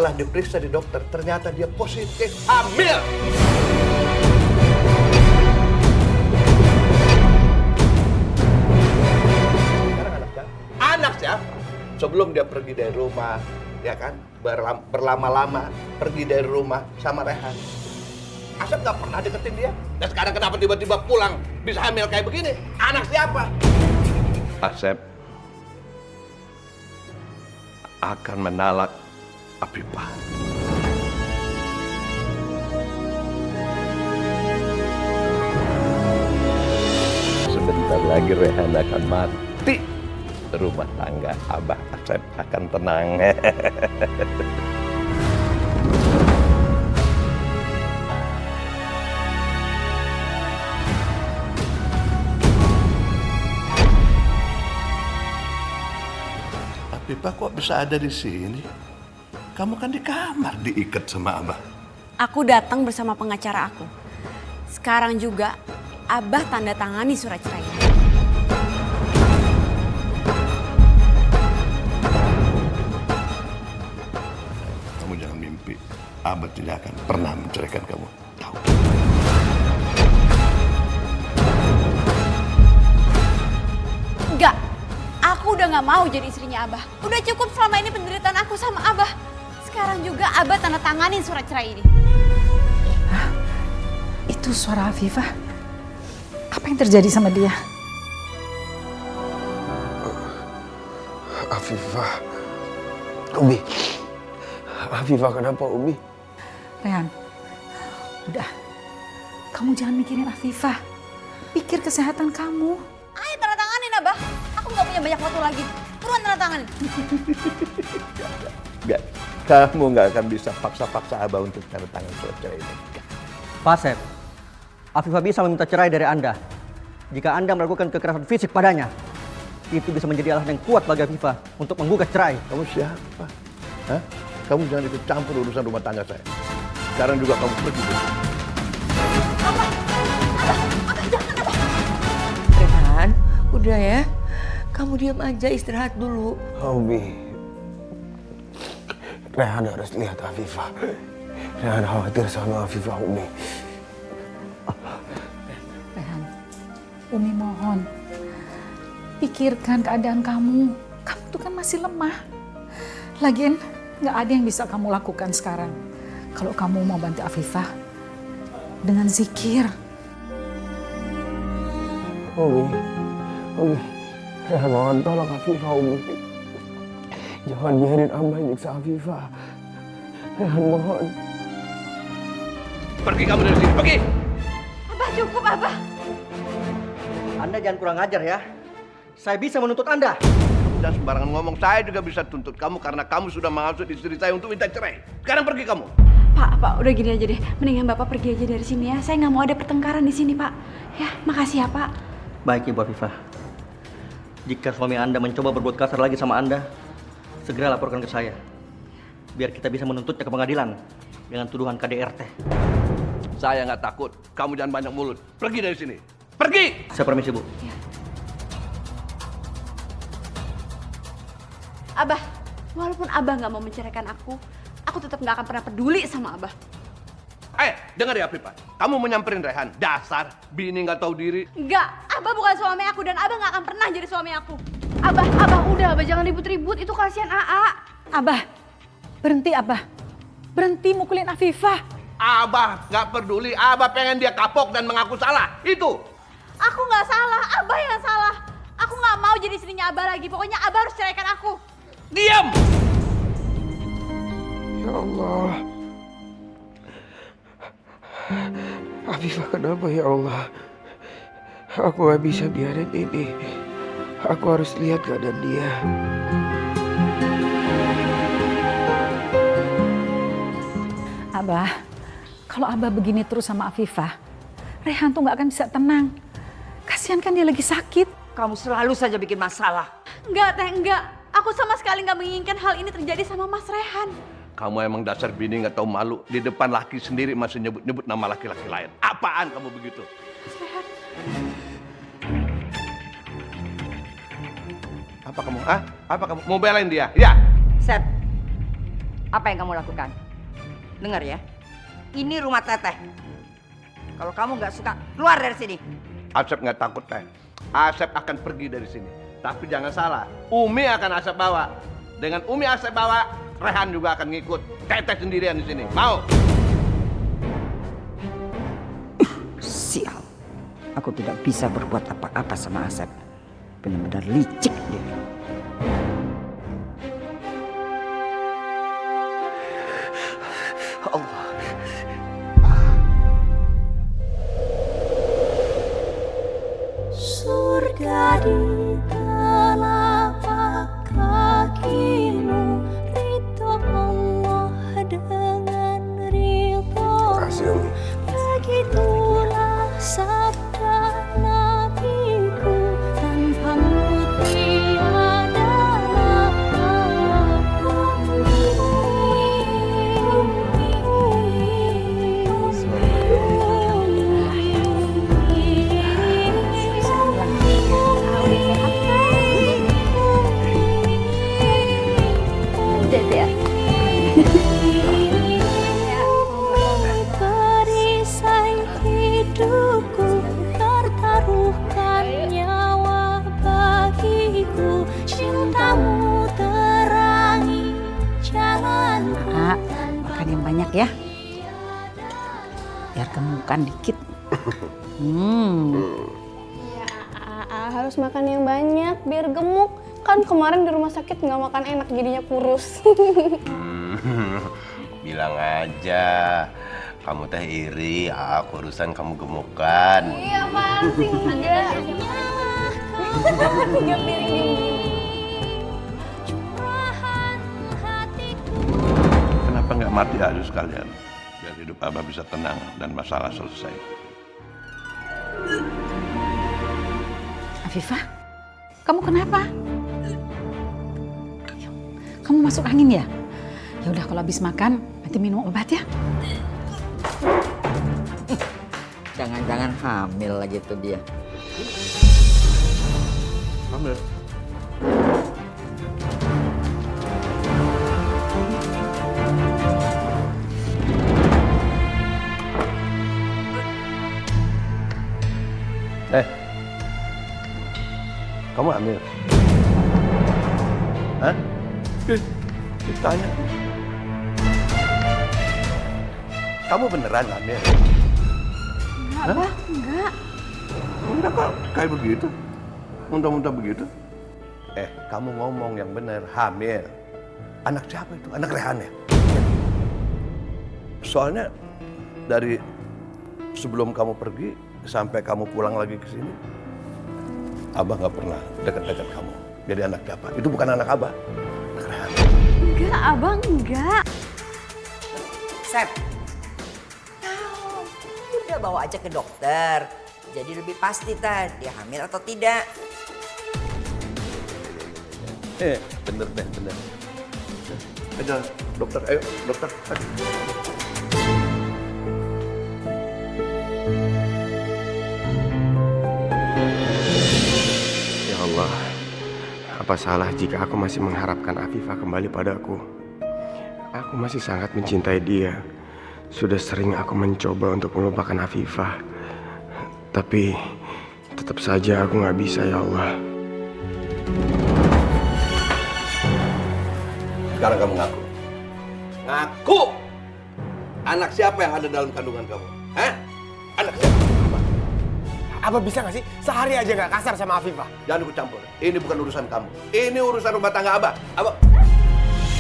Setelah diperiksa di dokter, ternyata dia positif hamil. Sekarang anak siapa? Sebelum dia pergi dari rumah, ya kan, berlama-lama pergi dari rumah sama Rehan. Asep nggak pernah deketin dia. Dan sekarang kenapa tiba-tiba pulang bisa hamil kayak begini? Anak siapa? Asep akan menalak Afifah. Sebentar lagi Rehan akan mati. Rumah tangga Abah Asep akan tenang. Afifah kok bisa ada di sini? Kamu kan di kamar diikat sama Abah. Aku datang bersama pengacara aku. Sekarang juga Abah tanda tangani surat cerai. Kamu jangan mimpi. Abah tidak akan pernah menceraikan kamu. Tahu? Enggak, aku udah gak mau jadi istrinya Abah. Udah cukup selama ini penderitaan aku sama Abah. Sekarang juga Abah tanda tanganin surat cerai ini. Hah? Itu suara Afifah. Apa yang terjadi sama dia? Afifah. Umi. Afifah kenapa Umi? Rehan, udah. Kamu jangan mikirin Afifah. Pikir kesehatan kamu. Ayo tanda tanganin Abah. Aku gak punya banyak waktu lagi. Buruan tanda tanganin. Enggak. Kamu nggak akan bisa paksa-paksa Abah untuk tanda tangan surat cerai ini. Pak Asep, Afifah bisa meminta cerai dari Anda. Jika Anda melakukan kekerasan fisik padanya, itu bisa menjadi alasan yang kuat bagi Afifah untuk menggugat cerai. Kamu siapa? Hah? Kamu jangan ikut campur urusan rumah tangga saya. Sekarang juga kamu pergi. Rehan, udah ya. Kamu diam aja, istirahat dulu. Umi. Rehan harus lihat Afifah. Rehan khawatir sama Afifah, Umi. Rehan, Umi mohon. Pikirkan keadaan kamu. Kamu tuh kan masih lemah. Lagian gak ada yang bisa kamu lakukan sekarang. Kalau kamu mau bantu Afifah dengan zikir. Umi. Rehan mohon tolong Afifah, Umi. Jangan biarin Abah nyiksa Afifah. Rehan mohon. Pergi kamu dari sini, pergi! Abah cukup Abah. Anda jangan kurang ajar ya. Saya bisa menuntut Anda. Jangan sembarangan ngomong, saya juga bisa tuntut kamu karena kamu sudah menghasut istri saya untuk minta cerai. Sekarang pergi kamu. Pak, udah gini aja deh. Mendingan Bapak pergi aja dari sini ya. Saya nggak mau ada pertengkaran di sini, Pak. Ya, makasih ya, Pak. Baik Ibu Afifah. Jika suami Anda mencoba berbuat kasar lagi sama Anda, segera laporkan ke saya. Biar kita bisa menuntutnya ke pengadilan dengan tuduhan KDRT. Saya nggak takut. Kamu jangan banyak mulut. Pergi dari sini. Pergi! Saya permisi, Bu. Ya. Abah, walaupun Abah nggak mau menceraikan aku tetap nggak akan pernah peduli sama Abah. Dengar ya Afifah. Kamu mau nyamperin Rehan. Dasar, bini nggak tahu diri. Enggak, Abah bukan suami aku dan Abah nggak akan pernah jadi suami aku. Abah udah, Abah jangan ribut-ribut. Itu kasihan AA. Abah, berhenti Abah. Berhenti mukulin Afifah. Abah nggak peduli. Abah pengen dia kapok dan mengaku salah. Itu. Aku nggak salah, Abah yang salah. Aku nggak mau jadi istrinya Abah lagi. Pokoknya Abah harus ceraikan aku. Diam! Ya Allah. Afifah kenapa ya Allah? Aku gak bisa biarin ini. Aku harus lihat keadaan dia. Abah, kalau Abah begini terus sama Afifah, Rehan tuh gak akan bisa tenang. Kasihan kan dia lagi sakit. Kamu selalu saja bikin masalah. Enggak, Teh, enggak. Aku sama sekali nggak menginginkan hal ini terjadi sama Mas Rehan. Kamu emang dasar bini nggak tahu malu. Di depan laki sendiri masih nyebut-nyebut nama laki-laki lain. Apaan kamu begitu? Mas Rehan. Apa kamu? Apa kamu mau belain dia? Ya. Sep, Apa yang kamu lakukan? Dengar ya, ini rumah Teteh. Kalau kamu nggak suka, keluar dari sini. Asep nggak takut, Teh. Asep akan pergi dari sini. Tapi jangan salah, Umi akan Asep bawa. Dengan Umi Asep bawa, Rehan juga akan ngikut. Teteh sendirian di sini. Mau? Sial, aku tidak bisa berbuat apa-apa sama Asep. Benar-benar licik dia. Allah. Surga di telapak kakimu, ridho Allah dengan ridhomu. Begitulah sabda nabiku, tanpamu tiadalah perisai hidupku, tertaruhkan nyawa bagiku, cintamu terangi jalanku. Makan yang banyak ya. Biar gemukan dikit. Harus makan yang banyak biar gemuk. Kan kemarin di rumah sakit nggak makan enak jadinya kurus. Bilang aja, kamu teh iri, aku urusan kamu gemukan. Iya apaan sih? Enggak. Tiga piring gini. Kenapa nggak mati aja sekalian? Biar hidup Abah bisa tenang dan masalah selesai. Afifah, kamu kenapa? Kamu masuk angin ya? Ya udah kalau habis makan nanti minum obat ya. Jangan-jangan hamil lagi tuh dia. Hamil? Kamu hamil? Hah? Ditanya. Kamu beneran hamil? Enggak, Bah, enggak. Enggak kok, kayak begitu. Muntah-muntah begitu. Kamu ngomong yang bener, hamil. Anak siapa itu? Anak Rehan ya? Soalnya dari sebelum kamu pergi sampai kamu pulang lagi ke sini, Abah nggak pernah dekat-dekat kamu. Jadi anak siapa? Itu bukan anak Abah. Anak Rehan. Enggak, Abang, enggak. Sep, udah bawa aja ke dokter. Jadi lebih pasti dia hamil atau tidak. Bener deh, bener. Ayo, dokter, ayo, dokter. Ayo. Ya Allah, apa salah jika aku masih mengharapkan Afifah kembali padaku? Aku masih sangat mencintai dia. Sudah sering aku mencoba untuk melupakan Afifah. Tapi tetap saja aku nggak bisa, ya Allah. Sekarang kamu ngaku. Ngaku! Anak siapa yang ada dalam kandungan kamu? Hah? Anak siapa? Abah bisa gak sih sehari aja gak kasar sama Afifah? Jangan ikut campur. Ini bukan urusan kamu. Ini urusan rumah tangga Abah. Abah.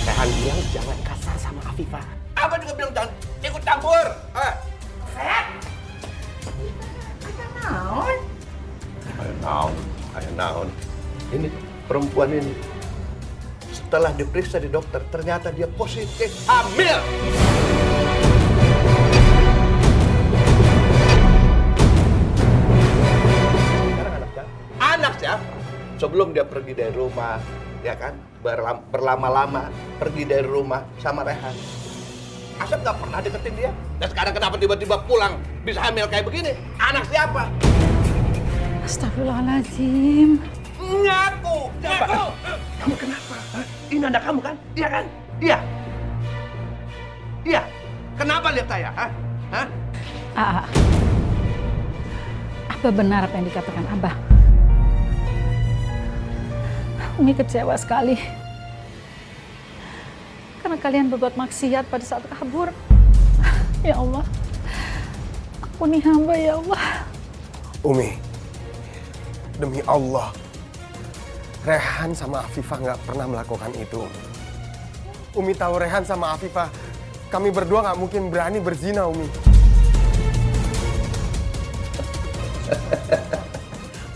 Rehan bilang jangan kasar sama Afifah. Abah juga bilang jangan ikut campur. Ayo naon. Ini perempuan ini. Setelah diperiksa di dokter, ternyata dia positif hamil. Anak siapa? Sebelum dia pergi dari rumah, ya kan, berlama-lama pergi dari rumah sama Rehan. Asep nggak pernah deketin dia. Dan sekarang kenapa tiba-tiba pulang bisa hamil kayak begini? Anak siapa? Astagfirullahaladzim. Ngaku! Ngaku! Kamu kenapa? Ini anak kamu kan? Iya kan? Iya. Iya. Kenapa lihat saya? Hah? Hah? Apa benar apa yang dikatakan Abah? Umi kecewa sekali. Karena kalian berbuat maksiat pada saat kabur. Ya Allah. Ampuni hamba ya Allah. Umi, demi Allah, Rehan sama Afifah nggak pernah melakukan itu. Umi tahu Rehan sama Afifah, kami berdua nggak mungkin berani berzina, Umi.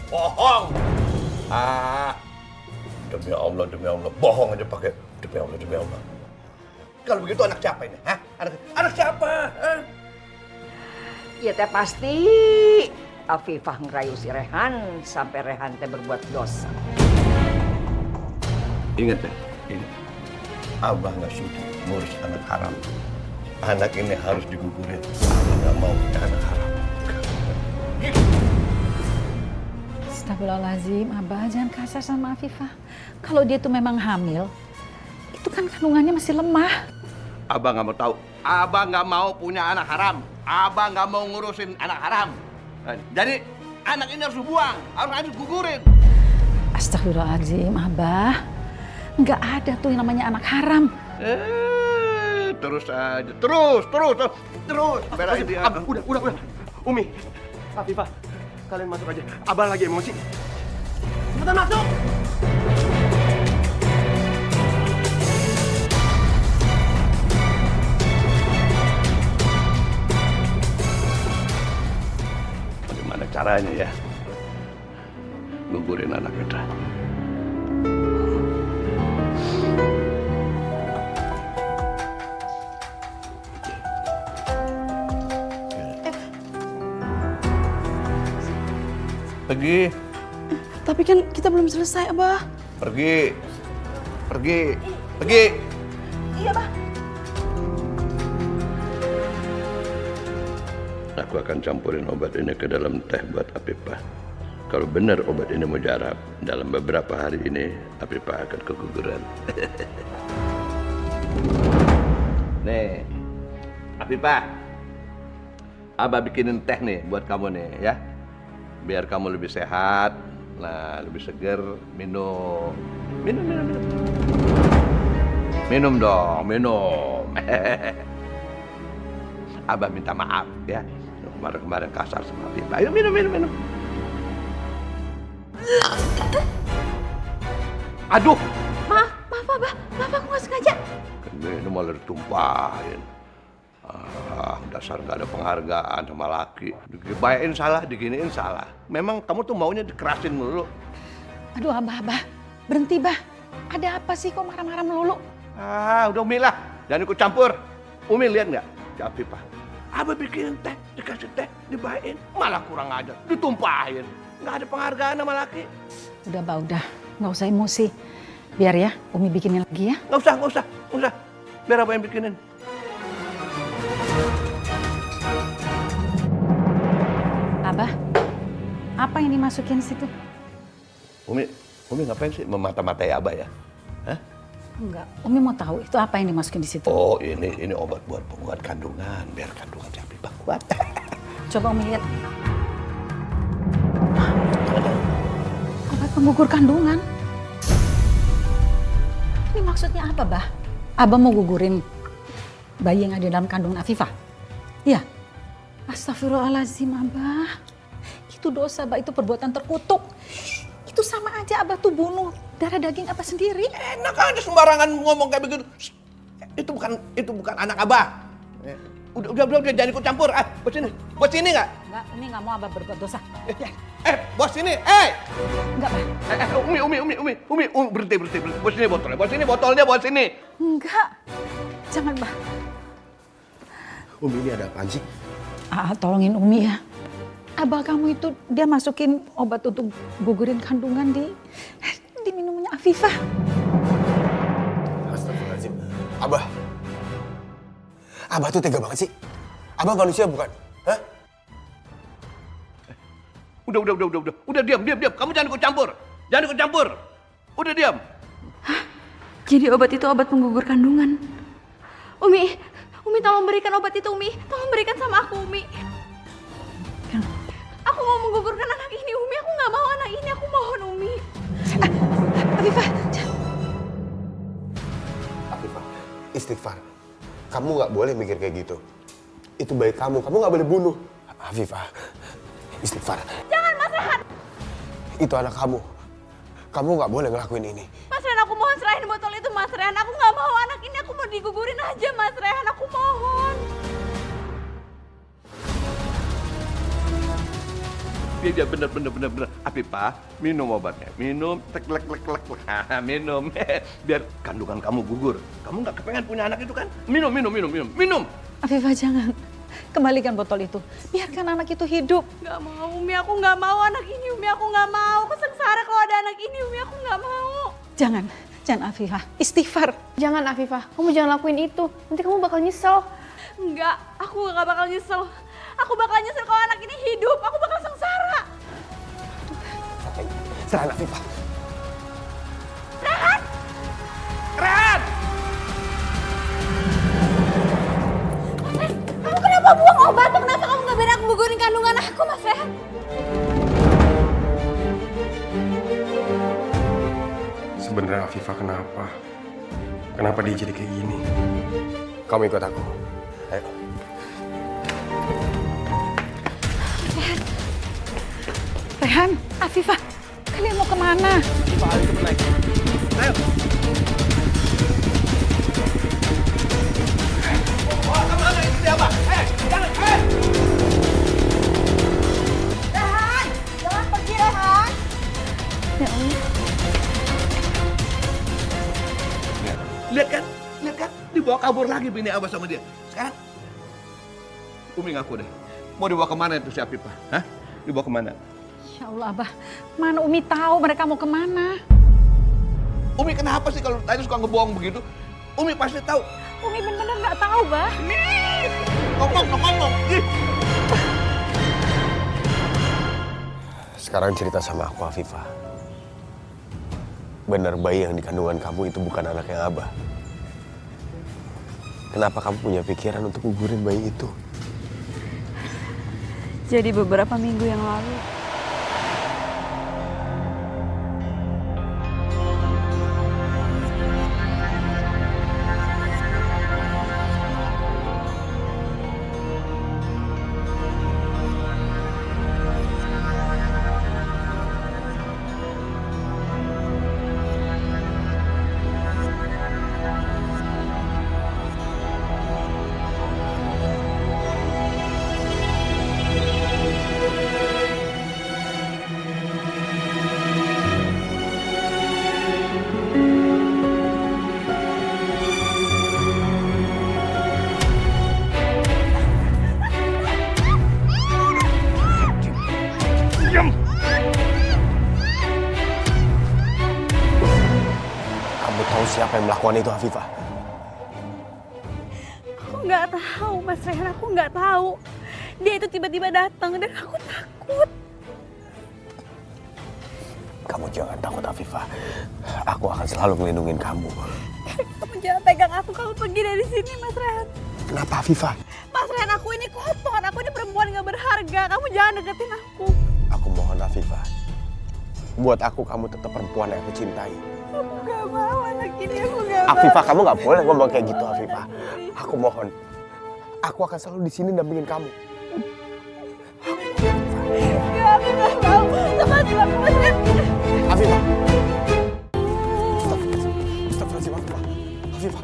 Bohong. Demi Allah, bohong aja pakai demi Allah. Kalau begitu anak siapa ini? Hah? Anak siapa? Hah? Ya teh pasti Afifah ngerayu si Rehan sampai Rehan teh berbuat dosa. Ingat deh, ingat. Abah nggak sudi ngurus anak haram. Anak ini harus digugurin. Abah nggak mau punya anak haram. Astagfirullahaladzim, Abah jangan kasar sama Afifah. Kalau dia tuh memang hamil, itu kan kandungannya masih lemah. Abah nggak mau tahu. Abah nggak mau punya anak haram. Abah nggak mau ngurusin anak haram. Jadi anak ini harus dibuang, harus gugurin. Astagfirullahaladzim, Abah. Nggak ada tuh yang namanya anak haram. Terus aja, terus. Belain dia. Udah. Umi, Afifah, kalian masuk aja. Abah lagi emosi. Cepetan masuk. Bagaimana caranya ya? Gugurin anak kita. Pergi. Tapi kan kita belum selesai, Abah. Pergi. Iya, Abah. Aku akan campurin obat ini ke dalam teh buat Afifah. Kalau benar obat ini mujarab, dalam beberapa hari ini Afifah akan keguguran. Nih, Afifah. Abah bikinin teh nih buat kamu nih ya. Biar kamu lebih sehat, nah lebih seger, minum. Minum dong. Abah minta maaf ya. Kemarin kasar sama Afifah. Ayo minum. Aduh. Maaf Abah. Maaf aku nggak sengaja. Ini malah ditumpahin. Dasar gak ada penghargaan sama laki. Dibayain salah, diginiin salah. Memang kamu tuh maunya dikerasin melulu. Aduh, Abah. Berhenti, Bah. Ada apa sih kok marah-marah melulu? Udah Umi lah. Jangan ikut campur. Umi lihat nggak? Si Afifah. Abah bikinin teh, dikasih teh, dibayain. Malah kurang ajar, ditumpahin. Nggak ada penghargaan sama laki. Udah, Bah, udah. Nggak usah emosi. Biar ya, Umi bikinin lagi ya. Nggak usah. Biar Abah yang bikinin. Abah, apa yang dimasukin situ? Umi ngapain sih memata-matai Abah ya? Hah? Enggak, Umi mau tahu itu apa yang dimasukin di situ. Oh, ini obat buat penguat kandungan, biar kandungan si Afifah kuat. Coba Umi lihat. Obat penggugur kandungan. Ini maksudnya apa, Bah? Abah mau gugurin bayi yang ada dalam kandungan Afifah? Iya. Astagfirullahaladzim, Abah. Itu dosa, Bah. Itu perbuatan terkutuk. Itu sama aja Abah tuh bunuh darah daging Abah sendiri. Enak aja sembarangan ngomong kayak begitu. Itu bukan anak Abah. Udah jangan ikut campur. Bos sini nggak? Enggak, Umi nggak mau Abah berbuat dosa. Bos sini. Enggak, Bah. Umi, berhenti. Botolnya bos sini. Enggak. Jangan, Bah. Umi, ini ada apaan sih? Tolongin Umi ya. Abah kamu itu dia masukin obat untuk gugurin kandungan di minumnya Afifah. Astagfirullahaladzim. Abah tuh tega banget sih. Abah manusia bukan? Hah? Udah diam. Kamu jangan ikut campur. Udah diam. Hah? Jadi obat itu obat penggugur kandungan. Umi Umi tolong berikan obat itu, Umi. Tolong berikan sama aku, Umi. Aku mau menggugurkan anak ini, Umi. Aku nggak mau anak ini. Aku mohon, Umi. Afifah, Afifah, istighfar. Kamu nggak boleh mikir kayak gitu. Itu baik kamu nggak boleh bunuh. Afifah, istighfar. Jangan, Mas Rehan. Itu anak kamu. Kamu nggak boleh ngelakuin ini. Mas Rehan, aku mohon serahin botol itu, Mas Rehan. Aku nggak mau anak ini. Aku mau digugurin aja, Mas Rehan. Aku mohon. Dia bener. Afifah, minum obatnya. Minum, tek. Minum. Biar kandungan kamu gugur. Kamu nggak kepengen punya anak itu kan? Minum. Afifah jangan. Kembalikan botol itu. Biarkan anak itu hidup. Nggak mau, Umi. Aku nggak mau anak ini, Umi. Aku nggak mau. Aku sengsara kalau ada anak ini, Umi. Aku nggak mau. Jangan Afifah. Istighfar. Jangan Afifah, kamu jangan lakuin itu. Nanti kamu bakal nyesel. Enggak, aku nggak bakal nyesel. Aku bakal nyesel kalau anak ini hidup. Aku bakal sengsara. Serahin Afifah. Rehan! Kamu kenapa buang obat? Kenapa kamu nggak biarin aku gugurin kandungan aku, Mas Rehan? Sebenarnya Afifah kenapa? Kenapa dia jadi kayak gini? Kamu ikut aku. Ayo. Rehan, Afifah, kalian mau kemana? Ayo cepet naik. Ayo. Oh, kamu nggak ikuti apa? Jangan. Rehan, jangan pergi, Rehan. Ya Allah. Lihat kan? Dibawa kabur lagi bini Abah sama dia. Sekarang Umi ngaku deh. Mau dibawa kemana itu si Afifah? Hah? Dibawa kemana? Ya Allah, Abah. Mana Umi tahu mereka mau kemana? Umi kenapa sih kalau tanya suka ngebohong begitu? Umi pasti tahu. Umi bener-bener nggak tahu, Bah. Ngomong. Ih. Sekarang cerita sama aku, Afifah. Benar bayi yang di kandungan kamu itu bukan anaknya Abah. Kenapa kamu punya pikiran untuk gugurin bayi itu? Jadi beberapa minggu yang lalu, Kamu tahu siapa yang melakukan itu, Afifah? Aku nggak tahu, Mas Rehan. Aku nggak tahu. Dia itu tiba-tiba datang dan aku takut. Kamu jangan takut, Afifah. Aku akan selalu melindungi kamu. Kamu jangan pegang aku. Kamu pergi dari sini, Mas Rehan. Kenapa, Afifah? Mas Rehan, aku ini kotor. Aku ini perempuan nggak berharga. Kamu jangan deketin aku. Aku mohon, Afifah. Buat aku, kamu tetap perempuan yang aku cintai. Aku nggak mau anak ini. Aku nggak mau. Afifah, kamu nggak boleh ngomong kayak gitu, Afifah. Aku mohon. Aku akan selalu di sini dampingin kamu. Nggak, aku nggak mau. Lepasin aku, Mas Rehan. Afifah. Astagfirullahaladzim, Afifah. Afifah.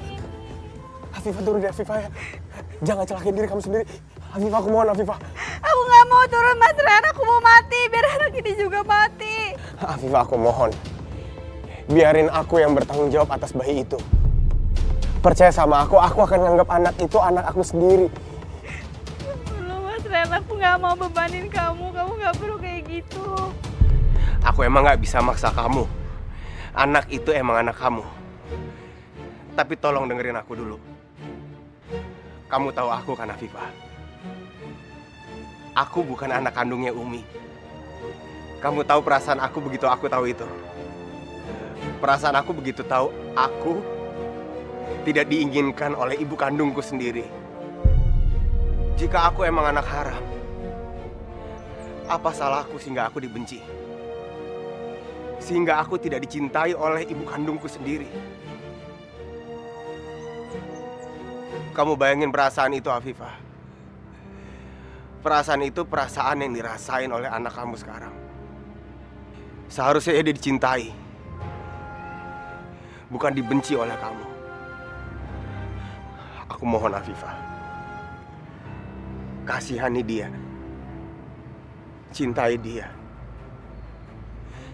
Afifah, turun deh, Afifah ya. Jangan celakain diri kamu sendiri. Afifah, aku mohon, Afifah. Aku nggak mau turun, Mas Rehan. Aku mau mati. Biar anak ini juga mati. Afifah, aku mohon. Biarin aku yang bertanggung jawab atas bayi itu. Percaya sama aku akan nganggap anak itu anak aku sendiri. Belum, Mas Rehan. Aku nggak mau bebanin kamu. Kamu nggak perlu kayak gitu. Aku emang nggak bisa maksa kamu. Anak itu emang anak kamu. Tapi tolong dengerin aku dulu. Kamu tahu aku kan, Afifah? Aku bukan anak kandungnya Umi. Kamu tahu perasaan aku begitu aku tahu itu. Perasaan aku begitu tahu aku tidak diinginkan oleh ibu kandungku sendiri. Jika aku emang anak haram, apa salahku sehingga aku dibenci? Sehingga aku tidak dicintai oleh ibu kandungku sendiri. Kamu bayangin perasaan itu, Afifah. Perasaan itu perasaan yang dirasain oleh anak kamu sekarang. Seharusnya dia dicintai, bukan dibenci oleh kamu. Aku mohon, Afifah, kasihani dia, cintai dia,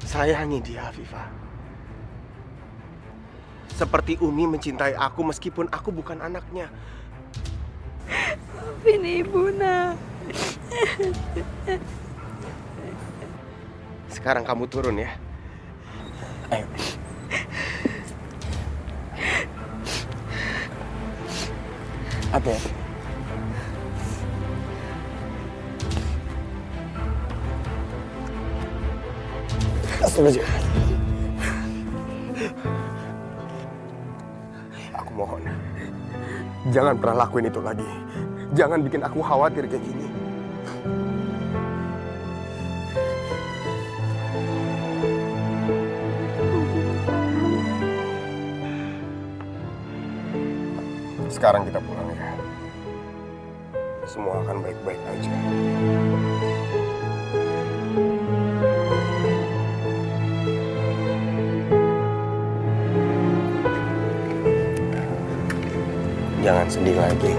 sayangi dia, Afifah. Seperti Umi mencintai aku meskipun aku bukan anaknya. Maafin ibu, nak. Sekarang kamu turun ya. Ayo. Apa? Astagfirullah. Aku mohon, jangan pernah lakuin itu lagi. Jangan bikin aku khawatir kayak gini. Sekarang kita pulang ya. Semua akan baik-baik aja. Jangan sedih lagi,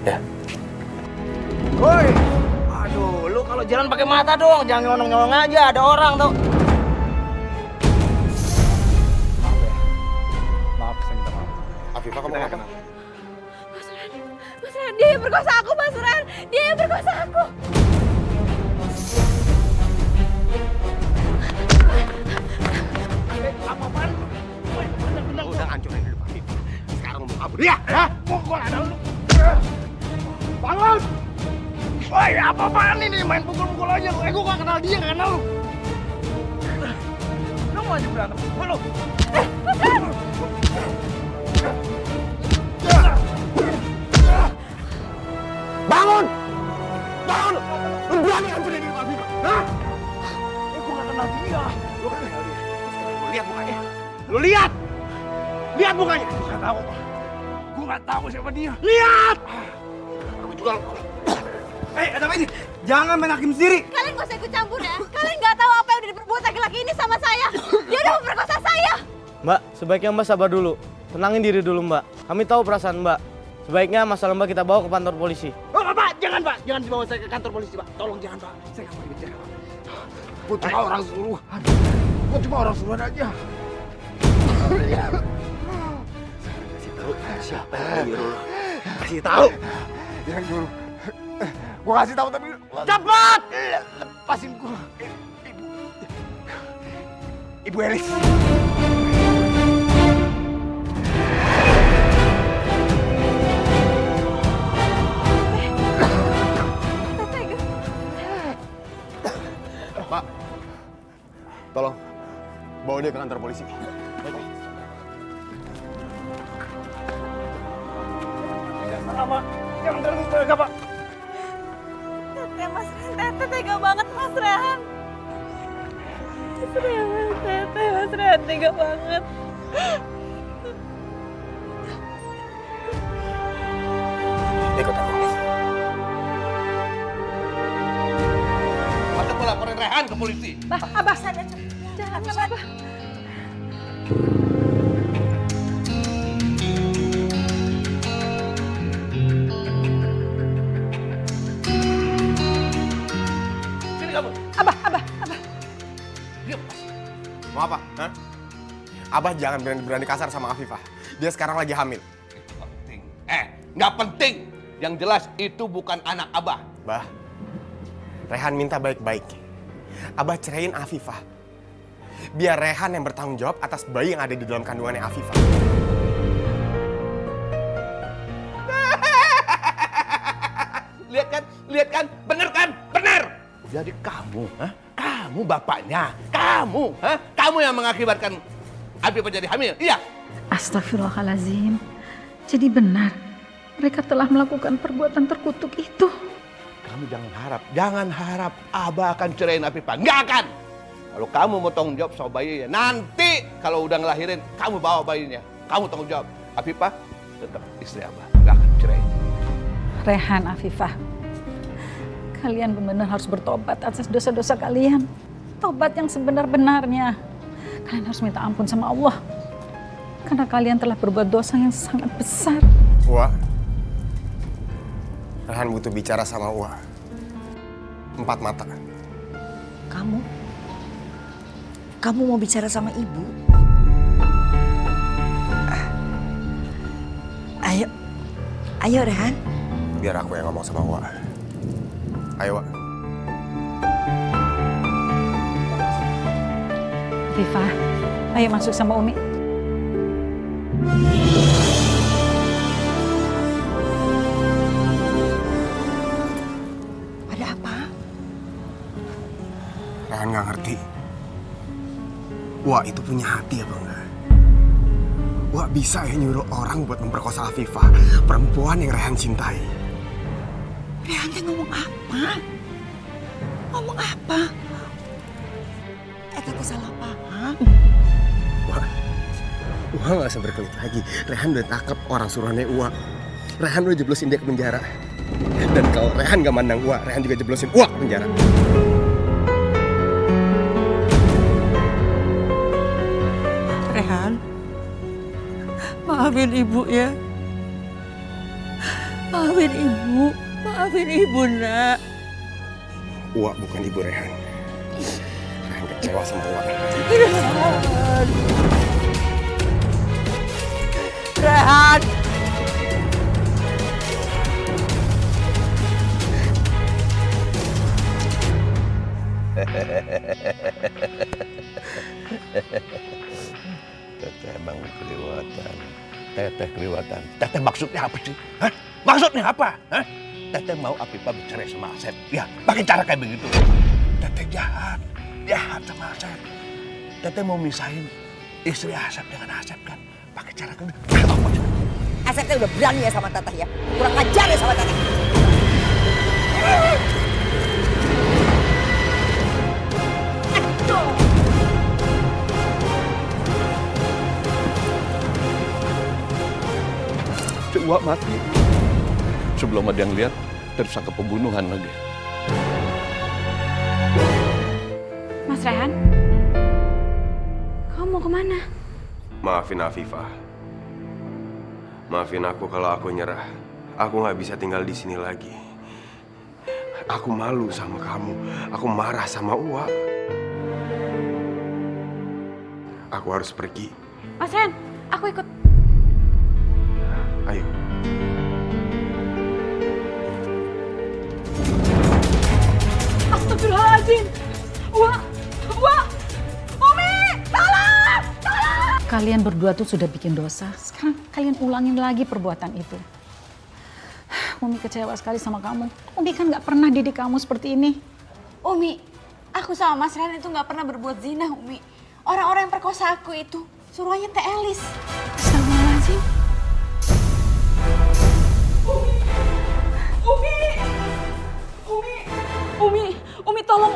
ya. Woi, aduh, lu kalau jalan pakai mata dong, jangan nyolong-nyolong aja, ada orang tuh. Maaf ya, maaf, saya minta maaf. Afifah, kamu nggak kenal? Mas Ren, dia yang berkuasa aku, Mas Ren. Dia yang berkuasa aku. Apa-apaan? Woi, bener-bener Udah hancurin hidup Afifah. Sekarang mau kabur dia, ya? pukul ada lu. Bangun! Woi, apa-apaan ini? Main pukul-pukul aja lu. Gue gak kenal dia, gak kenal lu. Lu mau aja berantem? Lu. Bangun! Bangun! Lu berani hancurin hidup Afifah? Hah? Gue gak kenal dia. Lu kan kenal dia. Sekarang lu lihat mukanya. Lu lihat! Lihat mukanya! Gue gak tahu. Gue gak tahu siapa dia. Lihat! Aku juga... Ada apa ini? Jangan main hakim sendiri. Kalian gak usah ikut campur ya. Kalian gak tahu apa yang udah diperbuat laki-laki ini sama saya. Dia udah memperkosa saya. Mbak, sebaiknya Mbak sabar dulu. Tenangin diri dulu, Mbak. Kami tahu perasaan Mbak. Sebaiknya masalah Mbak kita bawa ke kantor polisi. Oh, Pak, jangan, Pak. Jangan dibawa saya ke kantor polisi, Pak. Tolong jangan, Pak. Saya nggak mau dipenjara, Pak. Gue cuma orang suruhan. Gue cuma orang suruhan aja. Kasih tahu siapa yang nyuruh. Kasih tahu. Yang nyuruh. Gue kasih tahu tapi... Cepat! Lepasin gue. Ibu Elis. Pak, tolong bawa dia ke kantor polisi. Salah, Pak. Jangan ganggu keluarga, Pak. Tete, Mas Ren. Tete tega banget, Mas Ren. Mas Ren tega banget. Ikut aku. Masa gue laporin Rehan ke polisi? Bah, Abah saya jangan, Abah. Sini kamu. Abah. Diam. Mau apa? Hah? Abah jangan berani kasar sama Afifah. Dia sekarang lagi hamil. Penting. Nggak penting. Yang jelas itu bukan anak Abah. Bah, Rehan minta baik-baik. Abah ceraiin Afifah. Biar Rehan yang bertanggung jawab atas bayi yang ada di dalam kandungannya Afifah. Lihat kan? Bener kan? Bener! Jadi kamu, kamu bapaknya. Kamu yang mengakibatkan Afifah jadi hamil. Iya. Astagfirullahaladzim. Jadi benar. mereka telah melakukan perbuatan terkutuk itu. Kamu jangan harap Abah akan ceraiin Afifah. Nggak akan. Kalau kamu mau tanggung jawab sama bayinya, nanti kalau udah ngelahirin, kamu bawa bayinya. Kamu tanggung jawab. Afifah tetap istri Abah, nggak akan cerai. Rehan, Afifah, kalian benar-benar harus bertobat atas dosa-dosa kalian. Tobat yang sebenar-benarnya. Kalian harus minta ampun sama Allah. Karena kalian telah berbuat dosa yang sangat besar. Wak, Rehan butuh bicara sama Wak. 4 mata. Kamu mau bicara sama ibu? Ayo Rehan. Biar aku yang ngomong sama Wak. Ayo Wak. Afifah, ayo masuk sama Umi. Ada apa? Rehan nggak ngerti. Wak itu punya hati apa enggak? Wak bisa ya nyuruh orang buat memperkosa Afifah, perempuan yang Rehan cintai. Rehan teh ngomong apa? Ngomong apa? Eta teh salah paham. Wak nggak usah berkelit lagi. Rehan udah tangkap orang suruhannya Wak. Rehan udah jeblosin dia ke penjara. Dan kalau Rehan nggak mandang Wak, Rehan juga jeblosin Wak ke penjara. Rehan, maafin ibu ya. Maafin ibu nak. Wak bukan ibu Rehan. Rehan kecewa sama Wak. Rehan. Teteh emang keliwatan. Teteh keliwatan. Teteh maksudnya apa sih? Hah? Maksudnya apa? Hah? Teteh mau Afifah bercerai sama Asep. Ya, pakai cara kayak begitu. Teteh jahat sama Asep. Teteh mau misahin istri Asep dengan Asep kan? Pakai cara kayak begitu. Asep teh udah berani ya sama Teteh ya. Kurang ajar ya sama Teteh. Wak mati. Sebelum ada yang lihat, tersangka pembunuhan lagi. Mas Rehan, kamu mau kemana? Maafin Afifah. Maafin aku kalau aku nyerah. Aku nggak bisa tinggal di sini lagi. Aku malu sama kamu. Aku marah sama Uwa. Aku harus pergi. Mas Rehan, aku ikut. Ayo. Astagfirullahaladzim. Wak, Umi, tolong. Kalian berdua tuh sudah bikin dosa. Sekarang kalian ulangin lagi perbuatan itu. Umi kecewa sekali sama kamu. Umi kan nggak pernah didik kamu seperti ini. Umi, aku sama Mas Rehan itu nggak pernah berbuat zina, Umi. Orang-orang yang perkosa aku itu suruhannya Teh Elis. Astagfirullahaladzim. Umi tolong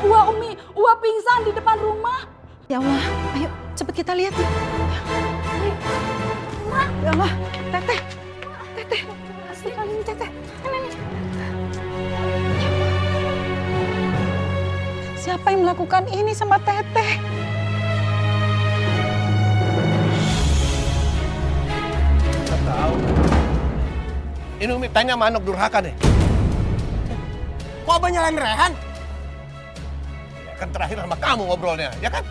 Ua pingsan di depan rumah. Ya Allah, ayo cepet kita lihat. Ayo. Ya Allah, Teteh. Astagfirullahaladzim, Teteh. Ini. Siapa yang melakukan ini sama Teteh? Nggak tahu. Ini Umi tanya sama anak durhaka nih. Kok Abah nyalain Rehan? Ya kan terakhir sama kamu ngobrolnya, ya kan?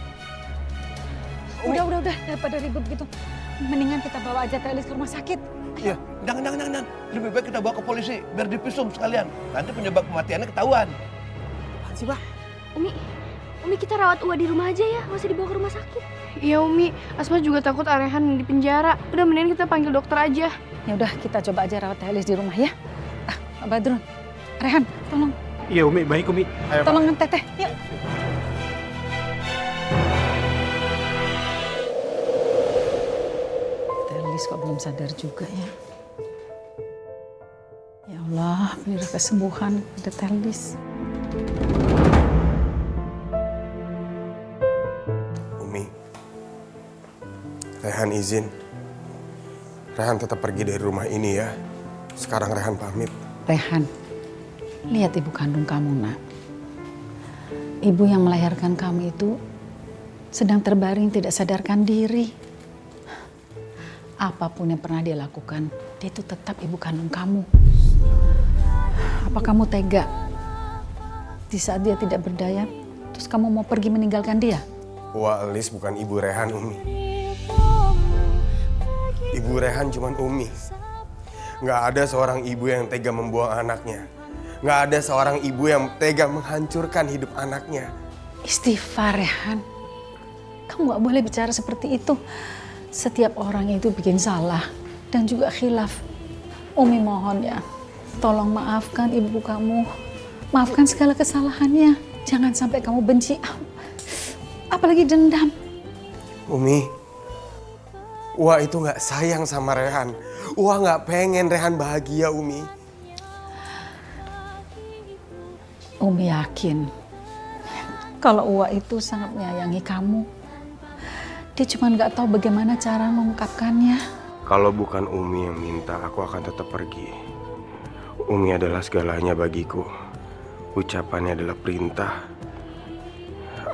Udah, daripada ribut gitu. Mendingan kita bawa aja Teh Elis ke rumah sakit. Iya, jangan. Lebih baik kita bawa ke polisi, biar divisum sekalian. Nanti penyebab kematiannya ketahuan. Apaan sih, Bah? Umi kita rawat Ua di rumah aja ya, nggak usah dibawa ke rumah sakit. Iya Umi, Asma juga takut Rehan di penjara. Udah mendingan kita panggil dokter aja. Ya udah, kita coba aja rawat Teh Elis di rumah ya. Badrun, Rehan, tolong. Iya Umi, baik Umi. Ayo, Tolong Teteh, yuk. Teh Elis kok belum sadar juga ya. Allah, berilah kesembuhan pada Telis. Umi, Rehan izin. Rehan tetap pergi dari rumah ini ya. Sekarang Rehan pamit. Rehan, lihat ibu kandung kamu, nak. Ibu yang melahirkan kamu itu sedang terbaring tidak sadarkan diri. Apapun yang pernah dia lakukan, dia itu tetap ibu kandung kamu. Apa kamu tega di saat dia tidak berdaya, terus kamu mau pergi meninggalkan dia? Wah, Elis bukan ibu Rehan, Umi. Ibu Rehan cuman Umi. Nggak ada seorang ibu yang tega membuang anaknya. Nggak ada seorang ibu yang tega menghancurkan hidup anaknya. Istighfar, Rehan. Kamu nggak boleh bicara seperti itu. Setiap orang itu bikin salah dan juga khilaf. Umi mohon ya, tolong maafkan ibu kamu. Maafkan segala kesalahannya. Jangan sampai kamu benci, apalagi dendam. Umi, Wah itu nggak sayang sama Rehan. Wah nggak pengen Rehan bahagia, Umi. Umi yakin kalau Uwa itu sangat menyayangi kamu. Dia cuma nggak tahu bagaimana cara mengungkapkannya. Kalau bukan Umi yang minta, aku akan tetap pergi. Umi adalah segalanya bagiku. Ucapannya adalah perintah.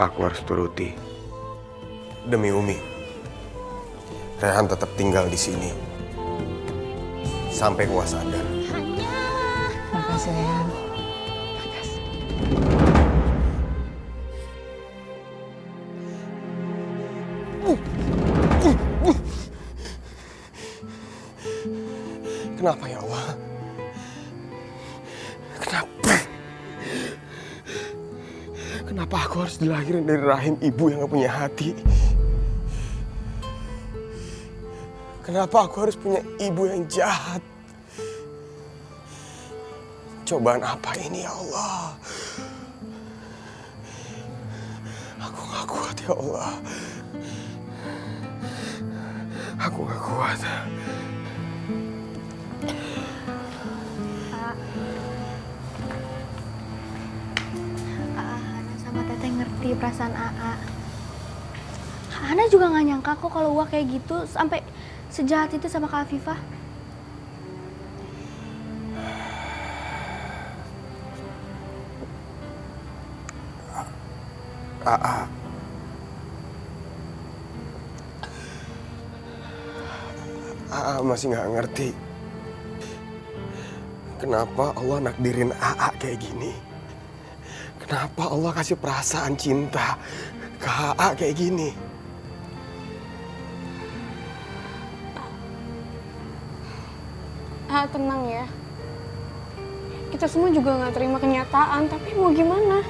Aku harus turuti. Demi Umi, Rehan tetap tinggal di sini sampai Uwa sadar. Makasih Rehan. Kenapa ya Allah? Kenapa? Kenapa aku harus dilahirin dari rahim ibu yang gak punya hati? Kenapa aku harus punya ibu yang jahat? Cobaan apa ini ya Allah? Aku gak kuat ya Allah. Aku gak kuat. Hana sama Teteh ngerti perasaan AA. Hana juga gak nyangka kok kalau Uwa kayak gitu sampai sejahat itu sama Kak Afifah. AA masih gak ngerti kenapa Allah nakdirin AA kayak gini. Kenapa Allah kasih perasaan cinta ke AA kayak gini. Tenang ya. Kita semua juga gak terima kenyataan, tapi mau gimana?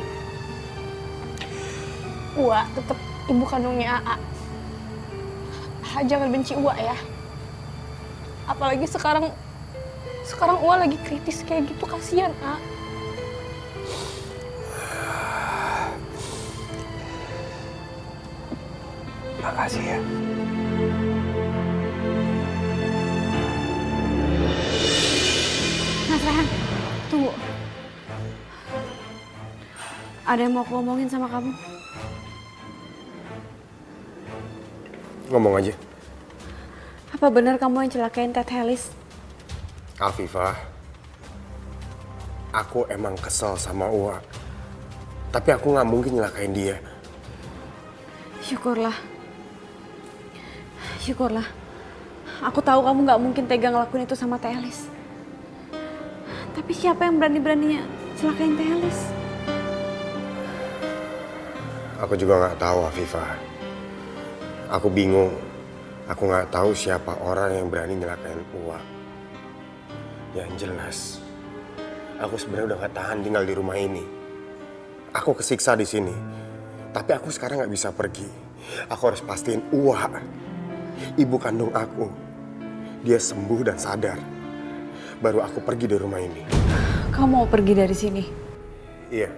Uwa tetap ibu kandungnya AA. Jangan benci Uwa ya. Apalagi sekarang Uwa lagi kritis kayak gitu, kasihan A. Makasih ya. Mas Rehan, tunggu. Ada yang mau aku ngomongin sama kamu. Ngomong aja. Apa benar kamu yang celakain Teteh Helis? Afifah, aku emang kesel sama Uwa. Tapi aku gak mungkin nyelakain dia. Syukurlah. Syukurlah. Aku tahu kamu gak mungkin tega ngelakuin itu sama Teh Helis. Tapi siapa yang berani-beraninya celakain Teh Helis? Aku juga gak tahu, Afifah. Aku bingung. Aku gak tahu siapa orang yang berani nyelakain Uwa. Yang jelas, aku sebenarnya udah gak tahan tinggal di rumah ini. Aku kesiksa di sini. Tapi aku sekarang gak bisa pergi. Aku harus pastiin Uwa, ibu kandung aku, dia sembuh dan sadar. Baru aku pergi dari rumah ini. Kamu mau pergi dari sini? Iya.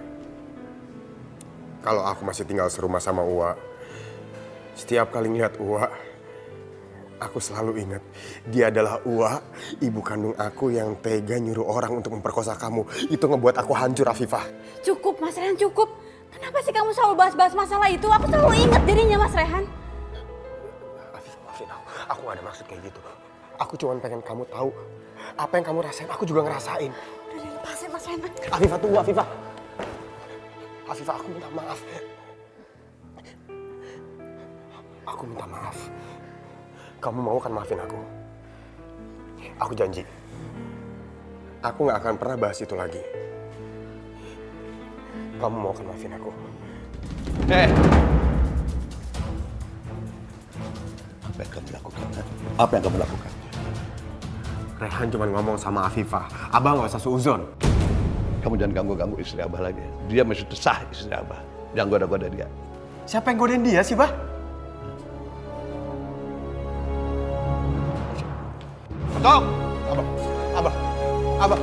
Kalau aku masih tinggal serumah sama Uwa, setiap kali ngeliat Uwa, Aku selalu ingat, dia adalah Uwa, ibu kandung aku yang tega nyuruh orang untuk memperkosa kamu. Itu ngebuat aku hancur, Afifah. Cukup, Mas Rehan, cukup. Kenapa sih kamu selalu bahas-bahas masalah itu? Aku selalu ingat jadinya, Mas Rehan. Afifah, maafin aku gak ada maksud kayak gitu. Aku cuma pengen kamu tahu apa yang kamu rasain, aku juga ngerasain. Udah lepasin, Mas Rehan. Afifah, tunggu, Afifah. Afifah, aku minta maaf. Aku minta maaf. Kamu mau kan maafin aku? Aku janji. Aku gak akan pernah bahas itu lagi. Kamu mau kan maafin aku? Apa yang kamu lakukan? Apa yang kamu lakukan? Rehan cuma ngomong sama Afifah. Abah gak usah suuzon. Kamu jangan ganggu-ganggu istri Abah lagi. Dia masih sah istri Abah. Jangan goda-goda dia. Siapa yang godain dia sih, Bah? Tok! Abah.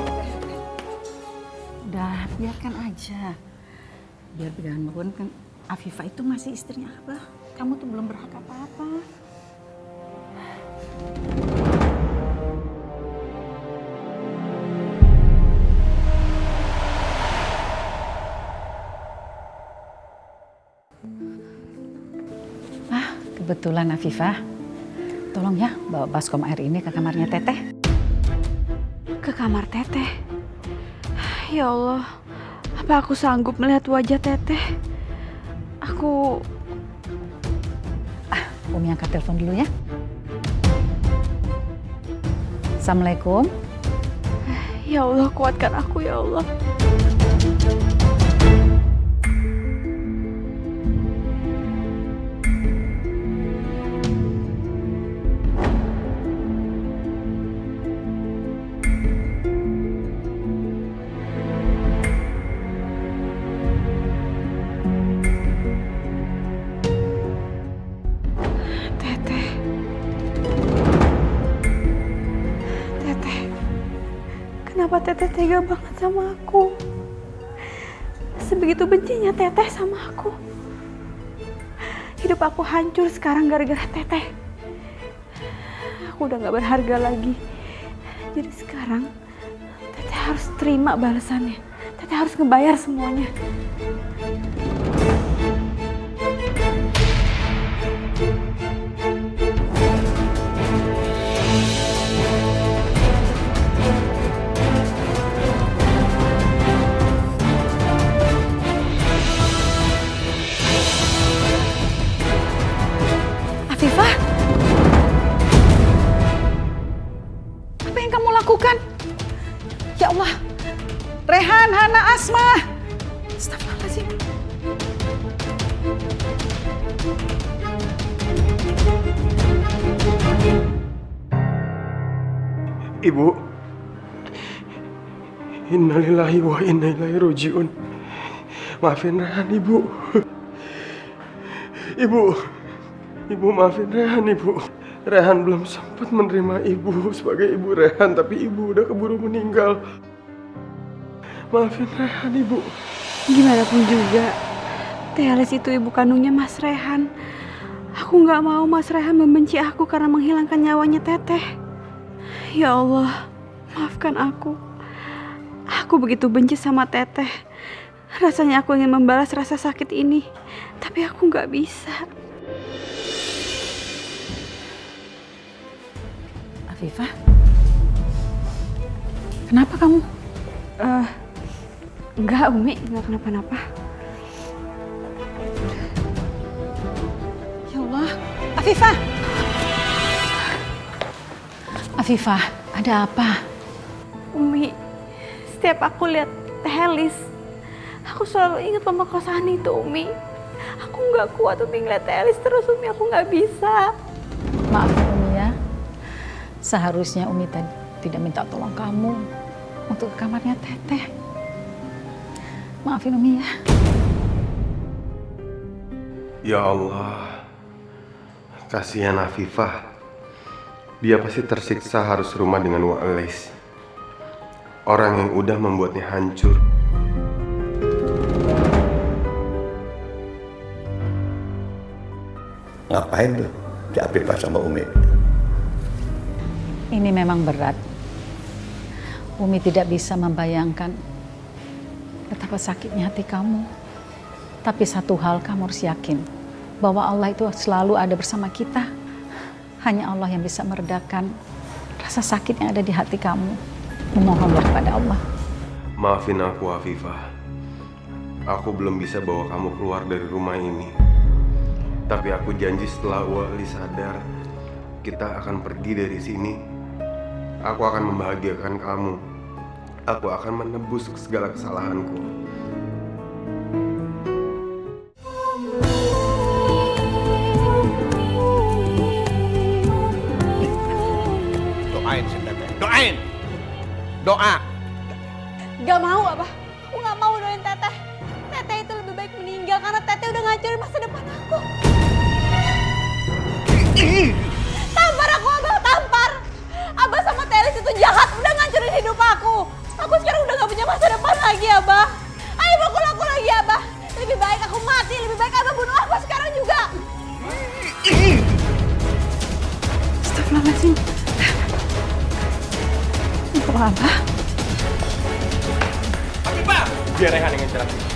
Udah, biarkan aja. Biar bagaimanapun kan Afifah itu masih istrinya Abah. Kamu tuh belum berhak apa-apa. Kebetulan Afifah, tolong ya bawa baskom air ini ke kamarnya Teteh. Ke kamar Teteh? Ya Allah, apa aku sanggup melihat wajah Teteh? Umi angkat telepon dulu ya. Assalamualaikum. Ya Allah, kuatkan aku ya Allah. Kenapa Teteh tega banget sama aku? Sebegitu bencinya Teteh sama aku. Hidup aku hancur sekarang gara-gara Teteh. Aku udah gak berharga lagi. Jadi sekarang Teteh harus terima balasannya. Teteh harus ngebayar semuanya. Afifah, apa yang kamu lakukan? Ya Allah, Rehan, Hana, Asma. Astagfirullahaladzim. Ibu, innalillahi wa inna ilaihi rajiun. Maafin Rehan, Ibu. Ibu maafin Rehan, Ibu. Rehan belum sempat menerima Ibu sebagai Ibu Rehan, tapi Ibu udah keburu meninggal. Maafin Rehan, Ibu. Gimana pun juga, Teh Elis itu ibu kandungnya Mas Rehan. Aku gak mau Mas Rehan membenci aku karena menghilangkan nyawanya Teteh. Ya Allah, maafkan aku. Aku begitu benci sama Teteh. Rasanya aku ingin membalas rasa sakit ini, tapi aku gak bisa. Afifah, kenapa kamu? Enggak, Umi, enggak kenapa-napa. Ya Allah, Afifah! Afifah, ada apa? Umi, setiap aku lihat Teh Elis, aku selalu ingat pemerkosaan itu, Umi. Aku nggak kuat Umi ngeliat Teh Elis terus, Umi. Aku nggak bisa. Maaf Umi ya, seharusnya Umi tidak minta tolong kamu untuk ke kamarnya Teteh. Maafin Umi ya. Ya Allah, kasihan Afifah. Dia pasti tersiksa harus rumah dengan Wa Elis. Orang yang udah membuatnya hancur. Ngapain tuh si Afifah sama Umi? Ini memang berat. Umi tidak bisa membayangkan betapa sakitnya hati kamu. Tapi satu hal kamu harus yakin, bahwa Allah itu selalu ada bersama kita. Hanya Allah yang bisa meredakan rasa sakit yang ada di hati kamu. Memohonlah kepada Allah. Maafin aku, Afifah. Aku belum bisa bawa kamu keluar dari rumah ini. Tapi aku janji setelah Wali sadar, kita akan pergi dari sini. Aku akan membahagiakan kamu. Aku akan menebus segala kesalahanku. Doain si Teteh. Doain! Doa! Gak mau, Abah. Aku gak mau doain Teteh. Teteh itu lebih baik meninggal karena Teteh udah ngancurin masa depan aku. Tampar aku, Abah, tampar! Abah sama Telis itu jahat, udah ngancurin hidup aku. Aku sekarang udah gak punya masa depan lagi, Abah. Ayo pukul aku lagi, Abah. Lebih baik aku mati, lebih baik Abah bunuh aku sekarang juga. Astagfirullahaladzim. Untuk Abah. Biar Rehan yang ngejar Afifah.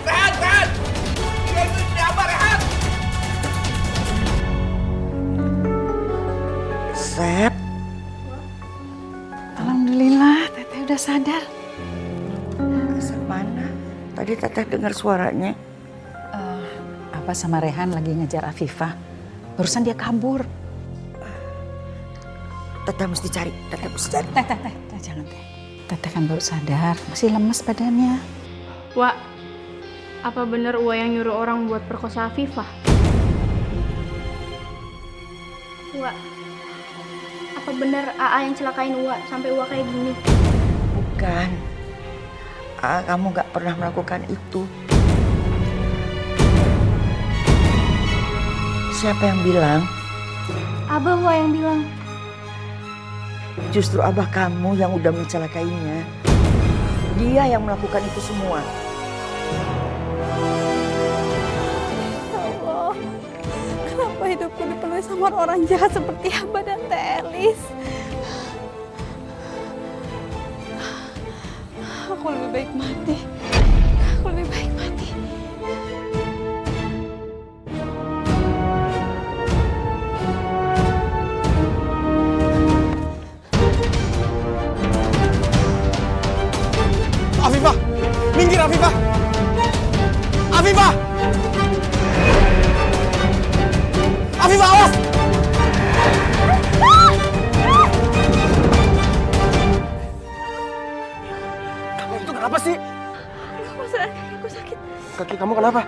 Rehan! Dia itu siapa, Rehan? Sep, Alhamdulillah, Teteh udah sadar. Sep mana? Tadi Teteh dengar suaranya. Abah sama Rehan lagi ngejar Afifah. Barusan dia kabur. Teteh mesti cari, Teteh mesti cari. Teh, jangan Teh. Teteh kan baru sadar, masih lemes badannya. Wak, apa bener Uwa yang nyuruh orang buat perkosa Afifah? Wak, apa bener AA yang celakain Uwa sampai Uwa kayak gini? Bukan. Kamu gak pernah melakukan itu. Siapa yang bilang? Abah Uwa yang bilang. Justru abah kamu yang udah mencelakainya. Dia yang melakukan itu semua. Ya Allah, kenapa hidupku dipenuhi sama orang jahat seperti Abah dan Telis? Aku lebih baik mati. Aku lebih baik mati. Afifah! Minggir, Afifah! Afifah! Afifah, awas! Kamu itu kenapa sih? Mas Rehan, kaki aku sakit. Kaki kamu kenapa?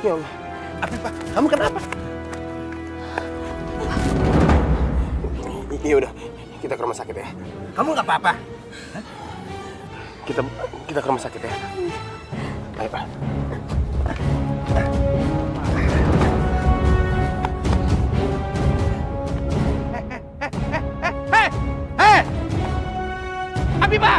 Ya Allah. Afifah, kamu kenapa? Iya udah, kita ke rumah sakit ya. Kamu nggak apa-apa? Kita ke rumah sakit ya. Ayo, Pak. Hei! Afifah!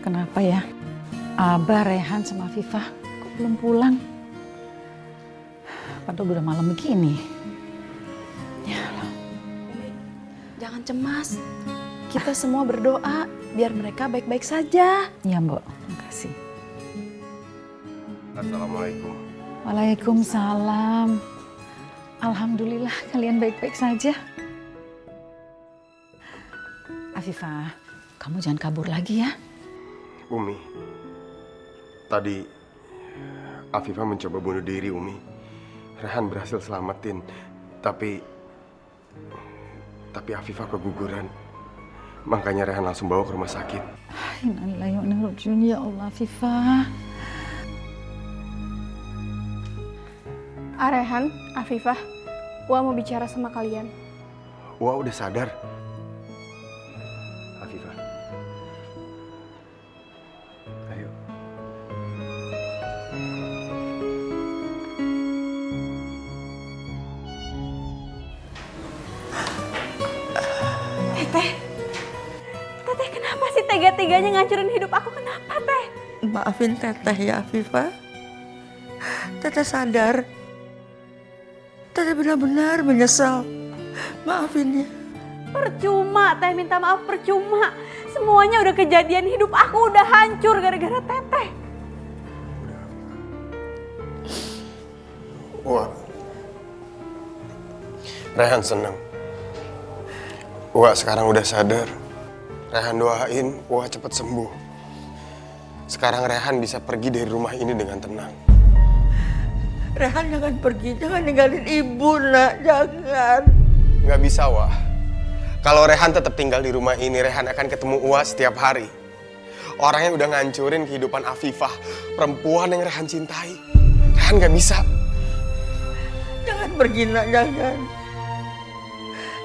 Kenapa ya? Abah, Rehan, sama Afifah kok belum pulang? Padahal udah malam begini. Jangan cemas. Kita semua berdoa biar mereka baik-baik saja. Iya, Mbok. Makasih. Assalamualaikum. Waalaikumsalam. Alhamdulillah kalian baik-baik saja. Afifah, kamu jangan kabur lagi ya. Umi, tadi Afifah mencoba bunuh diri, Umi. Rehan berhasil selamatin, tapi Afifah keguguran. Makanya Rehan langsung bawa ke rumah sakit. Innalillahi wa inna ilaihi raji'un. Ya Allah, Afifah. Rehan, Afifah, Uwa mau bicara sama kalian. Wah, udah sadar. Afifah. Ayo. Teteh kenapa sih tega-teganya ngancurin hidup aku? Kenapa, Teh? Maafin Teteh ya, Afifah. Teteh sadar. Teteh benar-benar menyesal. Maafin ya. Percuma, Teh minta maaf percuma. Semuanya udah kejadian, hidup aku udah hancur gara-gara Teteh. Wah, Rehan senang. Wah sekarang udah sadar. Rehan doain Wah cepet sembuh. Sekarang Rehan bisa pergi dari rumah ini dengan tenang. Rehan jangan pergi, jangan ninggalin ibu nak, jangan. Nggak bisa Wah. Kalau Rehan tetap tinggal di rumah ini, Rehan akan ketemu Wah setiap hari. Orang yang udah ngancurin kehidupan Afifah, perempuan yang Rehan cintai. Rehan nggak bisa. Jangan pergi nak, jangan.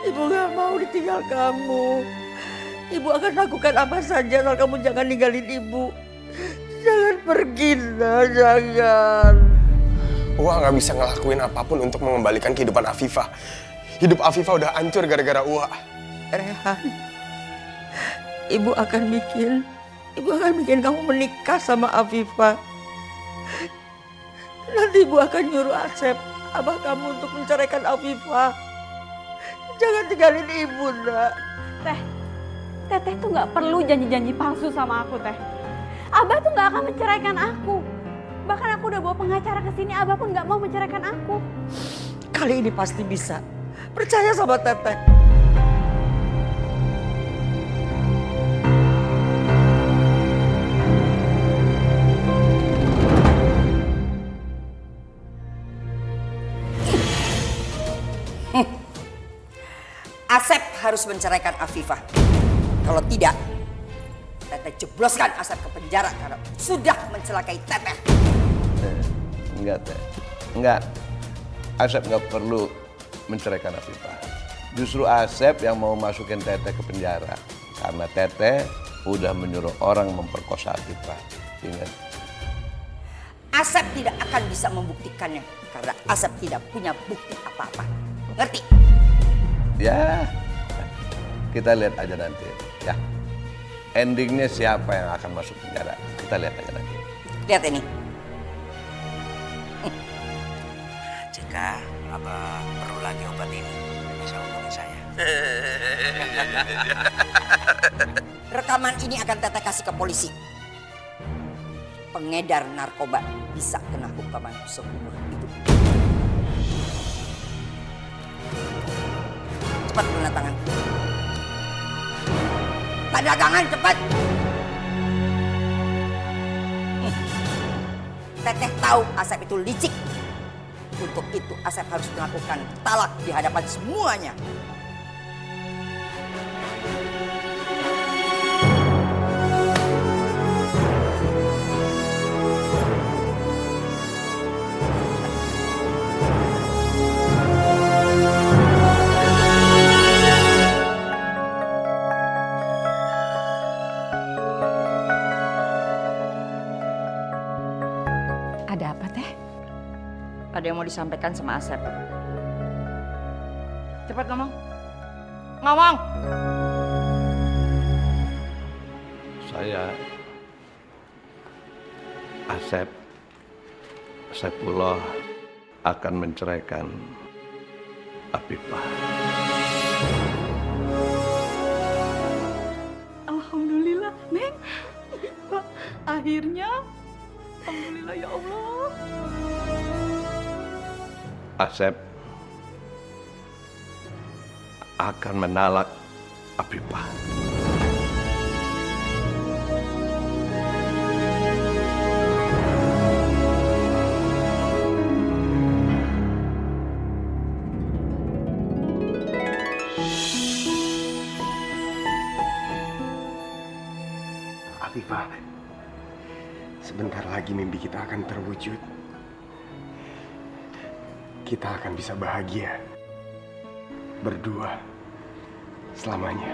Ibu gak mau ditinggal kamu. Ibu akan lakukan apa saja kalau kamu jangan ninggalin ibu. Jangan pergi nak, jangan. Wah nggak bisa ngelakuin apapun untuk mengembalikan kehidupan Afifah. Hidup Afifah udah hancur gara-gara Wah. Rehan, ibu akan bikin kamu menikah sama Afifah. Nanti ibu akan nyuruh Asep, abah kamu untuk menceraikan Afifah. Jangan tinggalin ibu, nak. Teh, Teteh tuh gak perlu janji-janji palsu sama aku, Teh. Abah tuh gak akan menceraikan aku. Bahkan aku udah bawa pengacara ke sini, Abah pun gak mau menceraikan aku. Kali ini pasti bisa. Percaya sama Teteh. Asep harus menceraikan Afifah. Kalau tidak, Teteh jebloskan Asep ke penjara karena sudah mencelakai Teteh. Enggak, Teh. Enggak. Asep nggak perlu menceraikan Afifah. Justru Asep yang mau masukin Teteh ke penjara. Karena Teteh udah menyuruh orang memperkosa Afifah. Ingat. Asep tidak akan bisa membuktikannya karena Asep tidak punya bukti apa-apa. Ngerti? Ya, kita lihat aja nanti. Ya, endingnya siapa yang akan masuk penjara? Kita lihat aja nanti. Lihat ini. Jika Abah perlu lagi obat ini, bisa hubungi saya. Rekaman ini akan Teteh kasih ke polisi. Pengedar narkoba bisa kena hukuman seumur hidup. Cepat tanda tangan. Tanda tangan cepat. Teteh tahu Asep itu licik. Untuk itu Asep harus melakukan talak di hadapan semuanya. Ada apa, Teh? Ada yang mau disampaikan sama Asep. Cepat ngomong. Ngomong. Saya Asep Saipullah akan menceraikan Afifah. Alhamdulillah, Neng. Akhirnya, alhamdulillah ya Allah. Asep akan menalak Afifah. Afifah, sebentar lagi mimpi kita akan terwujud. Kita akan bisa bahagia berdua selamanya.